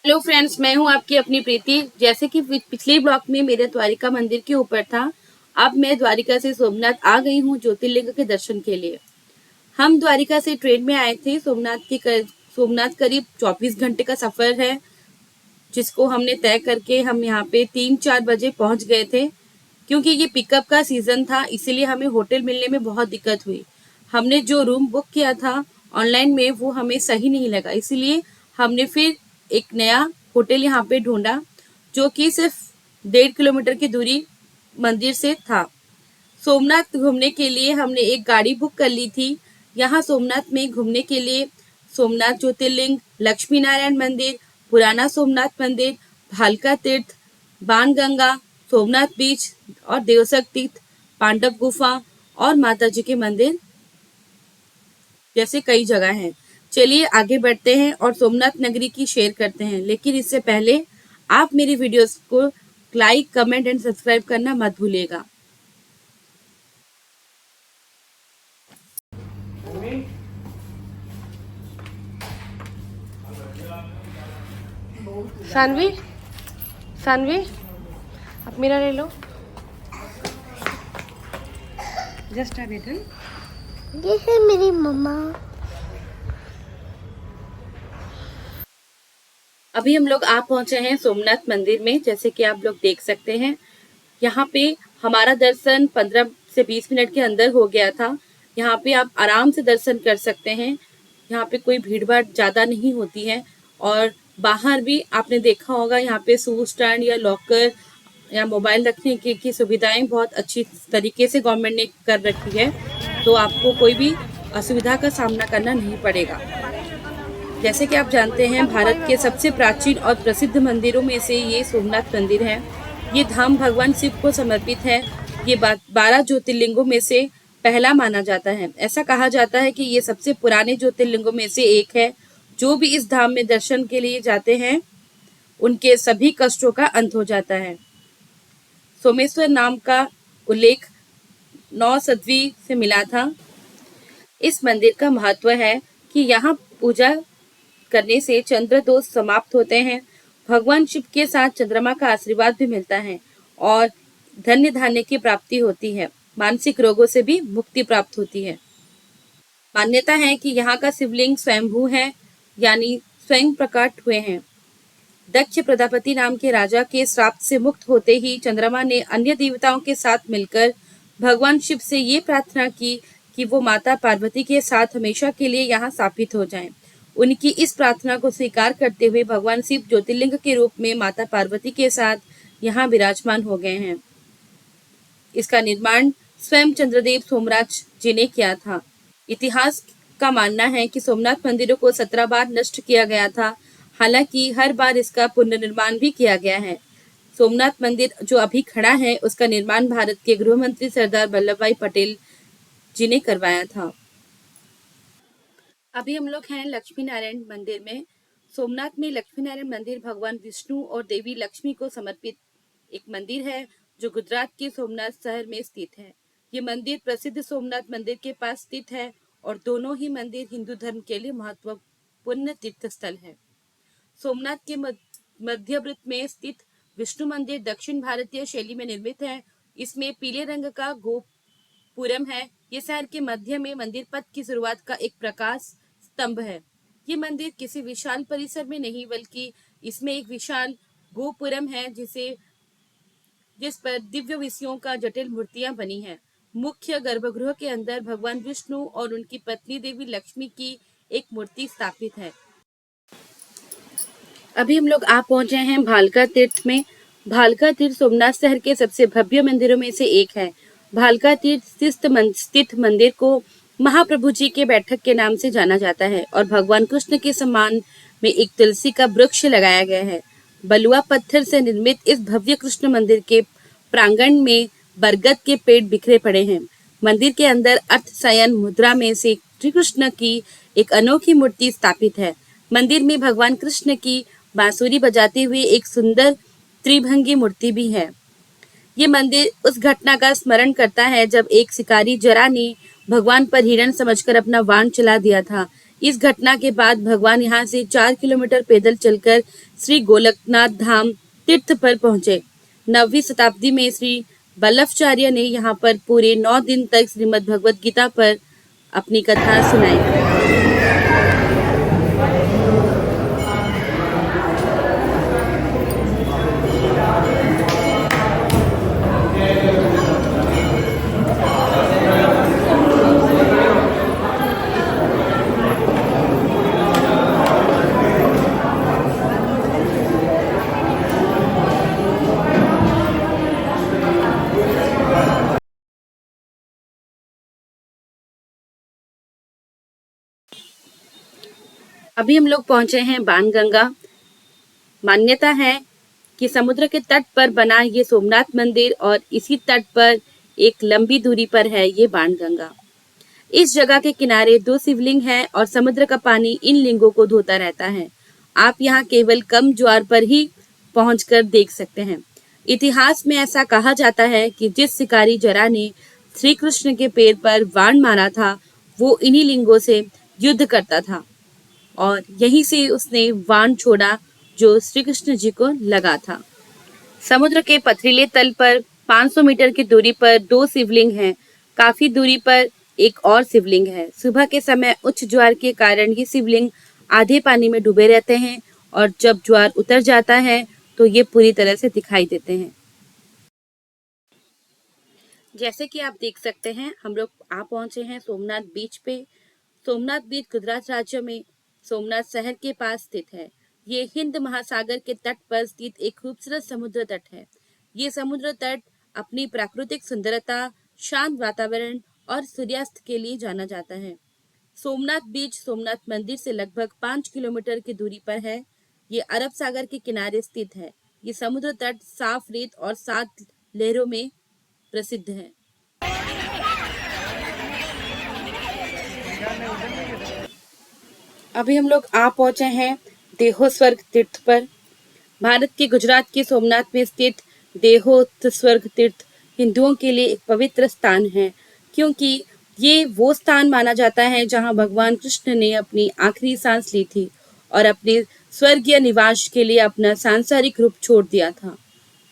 Hello friends, मैं हूं आपकी अपनी प्रीति। जैसे कि पिछले ब्लॉग में मेरे द्वारिका मंदिर के ऊपर था, अब मैं द्वारिका से सोमनाथ आ गई हूं ज्योतिर्लिंग के दर्शन के लिए। हम द्वारिका से ट्रेन में आए थे। सोमनाथ करीब 24 घंटे का सफर है, जिसको हमने तय करके हम यहाँ पे 3-4 बजे पहुंच गए थे। क्योंकि ये पिकअप का सीजन था, इसीलिए हमें होटल मिलने में बहुत दिक्कत हुई। हमने जो रूम बुक किया था ऑनलाइन में, वो हमें सही नहीं लगा, इसीलिए हमने फिर एक नया होटल यहाँ पे ढूंढा, जो कि सिर्फ 1.5 किलोमीटर की दूरी मंदिर से था। सोमनाथ घूमने के लिए हमने एक गाड़ी बुक कर ली थी। यहाँ सोमनाथ में घूमने के लिए सोमनाथ ज्योतिर्लिंग, लक्ष्मी नारायण मंदिर, पुराना सोमनाथ मंदिर, भालका तीर्थ, बाणगंगा, सोमनाथ बीच और देवसर तीर्थ, पांडव गुफा और माता जी के मंदिर जैसे कई जगह हैं। चलिए आगे बढ़ते हैं और सोमनाथ नगरी की शेयर करते हैं। लेकिन इससे पहले आप मेरी वीडियोस को लाइक, कमेंट एंड सब्सक्राइब करना मत भूलिएगा। सानवी, सानवी, आप मेरा ले लो। जस्ट आ बेटा, ये है मेरी मम्मा। अभी हम लोग आ पहुंचे हैं सोमनाथ मंदिर में। जैसे कि आप लोग देख सकते हैं, यहाँ पे हमारा दर्शन 15 से 20 मिनट के अंदर हो गया था। यहाँ पे आप आराम से दर्शन कर सकते हैं। यहाँ पे कोई भीड़ भाड़ ज़्यादा नहीं होती है। और बाहर भी आपने देखा होगा, यहाँ पे शू स्टैंड या लॉकर या मोबाइल रखने की सुविधाएं बहुत अच्छी तरीके से गवर्नमेंट ने कर रखी है, तो आपको कोई भी असुविधा का सामना करना नहीं पड़ेगा। जैसे कि आप जानते हैं, भारत के सबसे प्राचीन और प्रसिद्ध मंदिरों में से ये सोमनाथ मंदिर है। ये धाम भगवान शिव को समर्पित है। ये 12 ज्योतिर्लिंगों में से पहला माना जाता है। ऐसा कहा जाता है कि ये सबसे पुराने ज्योतिर्लिंगों में से एक है। जो भी इस धाम में दर्शन के लिए जाते हैं, उनके सभी कष्टों का अंत हो जाता है। सोमेश्वर नाम का उल्लेख 9 सदी से मिला था। इस मंदिर का महत्व है कि यहाँ पूजा करने से चंद्र दोष समाप्त होते हैं। भगवान शिव के साथ चंद्रमा का आशीर्वाद भी मिलता है और धन्य धान्य की प्राप्ति होती है। मानसिक रोगों से भी मुक्ति प्राप्त होती है। मान्यता है कि यहाँ का शिवलिंग स्वयंभू है, यानी स्वयं प्रकट हुए हैं। दक्ष प्रजापति नाम के राजा के श्राप से मुक्त होते ही चंद्रमा ने अन्य देवताओं के साथ मिलकर भगवान शिव से ये प्रार्थना की कि वो माता पार्वती के साथ हमेशा के लिए यहाँ स्थापित हो जाएं। उनकी इस प्रार्थना को स्वीकार करते हुए भगवान शिव ज्योतिर्लिंग के रूप में माता पार्वती के साथ यहाँ विराजमान हो गए हैं। इसका निर्माण स्वयं चंद्रदेव सोमराज जी ने किया था। इतिहास का मानना है कि सोमनाथ मंदिरों को 17 बार नष्ट किया गया था। हालांकि हर बार इसका पुनर्निर्माण भी किया गया है। सोमनाथ मंदिर जो अभी खड़ा है, उसका निर्माण भारत के गृह मंत्री सरदार वल्लभ भाई पटेल जी ने करवाया था। अभी हम लोग हैं लक्ष्मी नारायण मंदिर में। सोमनाथ में लक्ष्मी नारायण मंदिर भगवान विष्णु और देवी लक्ष्मी को समर्पित एक मंदिर है, जो गुजरात के सोमनाथ शहर में स्थित है। ये मंदिर प्रसिद्ध सोमनाथ मंदिर के पास स्थित है और दोनों ही मंदिर हिंदू धर्म के लिए महत्वपूर्ण तीर्थ स्थल है। सोमनाथ के मध्यवृत्त में स्थित विष्णु मंदिर दक्षिण भारतीय शैली में निर्मित है। इसमें पीले रंग का गोपुरम है। ये शहर के मध्य में मंदिर पथ की शुरुआत का एक प्रकाश स्तंभ है। ये मंदिर किसी विशाल परिसर में नहीं, बल्कि इसमें एक विशाल गोपुरम है, जिस पर दिव्य विषयों का जटिल मूर्तियां बनी हैं। मुख्य गर्भगृह के अंदर भगवान विष्णु और उनकी पत्नी देवी लक्ष्मी की एक मूर्ति स्थापित है। अभी हम लोग आ पहुंचे हैं भालका तीर्थ में। भालका तीर्थ सोमनाथ शहर के सबसे भव्य मंदिरों में से एक है। भालका तीर्थ स्थित मंदिर को महाप्रभु जी के बैठक के नाम से जाना जाता है और भगवान कृष्ण के सम्मान में एक तुलसी का वृक्ष लगाया गया है। बलुआ पत्थर से निर्मित इस भव्य कृष्ण मंदिर के प्रांगण में बरगद के पेड़ बिखरे पड़े हैं। मंदिर के अंदर अर्धशयन मुद्रा में से श्री कृष्ण की एक अनोखी मूर्ति स्थापित है। मंदिर में भगवान कृष्ण की बांसुरी बजाते हुए एक सुंदर त्रिभंगी मूर्ति भी है। ये मंदिर उस घटना का स्मरण करता है जब एक शिकारी जरा ने भगवान पर हिरण समझकर अपना बाण चला दिया था। इस घटना के बाद भगवान यहाँ से 4 किलोमीटर पैदल चलकर श्री गोलकनाथ धाम तीर्थ पर पहुंचे। 9वीं शताब्दी में श्री वल्लभाचार्य ने यहाँ पर पूरे 9 दिन तक श्रीमद् भगवत गीता पर अपनी कथा सुनाई। अभी हम लोग पहुंचे हैं बाणगंगा। मान्यता है कि समुद्र के तट पर बना ये सोमनाथ मंदिर और इसी तट पर एक लंबी दूरी पर है ये बाणगंगा। इस जगह के किनारे 2 शिवलिंग हैं और समुद्र का पानी इन लिंगों को धोता रहता है। आप यहाँ केवल कम ज्वार पर ही पहुंचकर देख सकते हैं। इतिहास में ऐसा कहा जाता है कि जिस शिकारी जरा ने श्री कृष्ण के पैर पर बाण मारा था, वो इन्हीं लिंगों से युद्ध करता था और यहीं से उसने बाण छोड़ा जो श्री कृष्ण जी को लगा था। समुद्र के पथरीले तल पर 500 मीटर की दूरी पर 2 शिवलिंग हैं। काफी दूरी पर एक और शिवलिंग है। सुबह के समय उच्च ज्वार के कारण ये शिवलिंग आधे पानी में डूबे रहते हैं और जब ज्वार उतर जाता है तो ये पूरी तरह से दिखाई देते हैं। जैसे कि आप देख सकते हैं, हम लोग आ पहुंचे हैं सोमनाथ बीच पे। सोमनाथ बीच गुजरात राज्य में सोमनाथ शहर के पास स्थित है। ये हिंद महासागर के तट पर स्थित एक खूबसूरत समुद्र तट है। ये समुद्र तट अपनी प्राकृतिक सुंदरता, शांत वातावरण और सूर्यास्त के लिए जाना जाता है। सोमनाथ बीच सोमनाथ मंदिर से लगभग 5 किलोमीटर की दूरी पर है। ये अरब सागर के किनारे स्थित है। ये समुद्र तट साफ रेत और 7 लहरों में प्रसिद्ध है। अभी हम लोग आ पहुंचे हैं देहोस्वर्ग तीर्थ पर। भारत के गुजरात के सोमनाथ में स्थित देहोस्वर्ग तीर्थ हिंदुओं के लिए एक पवित्र स्थान है, क्योंकि ये वो स्थान माना जाता है जहां भगवान कृष्ण ने अपनी आखिरी सांस ली थी और अपने स्वर्गीय निवास के लिए अपना सांसारिक रूप छोड़ दिया था।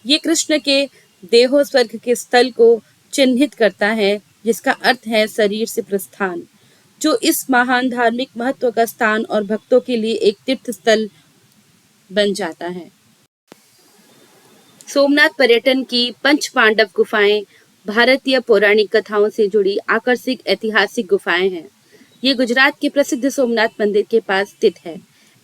ये कृष्ण के देहोस्वर्ग के स्थल को चिन्हित करता है, जिसका अर्थ है शरीर से प्रस्थान, जो इस महान धार्मिक महत्व का स्थान और भक्तों के लिए एक तीर्थ स्थल बन जाता है। सोमनाथ पर्यटन की पंच पांडव गुफाएं भारतीय पौराणिक कथाओं से जुड़ी आकर्षक ऐतिहासिक गुफाएं हैं। ये गुजरात के प्रसिद्ध सोमनाथ मंदिर के पास स्थित है।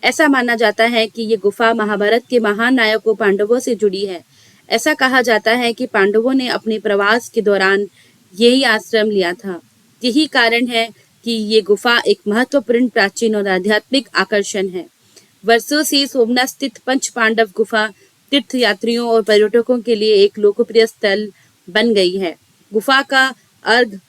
ऐसा माना जाता है कि ये गुफा महाभारत के महान नायकों पांडवों से जुड़ी है। ऐसा कहा जाता है कि पांडवों ने अपने प्रवास के दौरान यही आश्रम लिया था। यही कारण है कि ये गुफा एक महत्वपूर्ण प्राचीन और आध्यात्मिक आकर्षण है। वर्षों से सोमनाथ स्थित पंच पांडव गुफा तीर्थ यात्रियों और पर्यटकों के लिए एक लोकप्रिय स्थल बन गई है। गुफा का अर्ध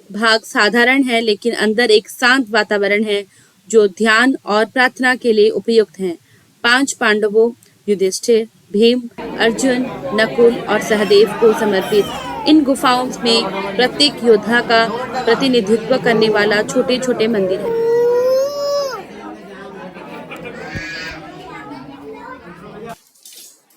भाग साधारण है, लेकिन अंदर एक शांत वातावरण है जो ध्यान और प्रार्थना के लिए उपयुक्त है। 5 पांडवों युधिष्ठिर, भीम, अर्जुन, नकुल और सहदेव को समर्पित इन गुफाओं में प्रत्येक योद्धा का प्रतिनिधित्व करने वाला छोटे छोटे मंदिर है।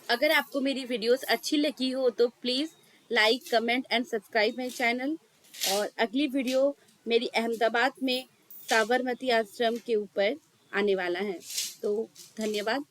अगर आपको मेरी वीडियोस अच्छी लगी हो तो please like, comment and subscribe my channel. और अगली वीडियो मेरी अहमदाबाद में साबरमती आश्रम के ऊपर आने वाला है। तो धन्यवाद।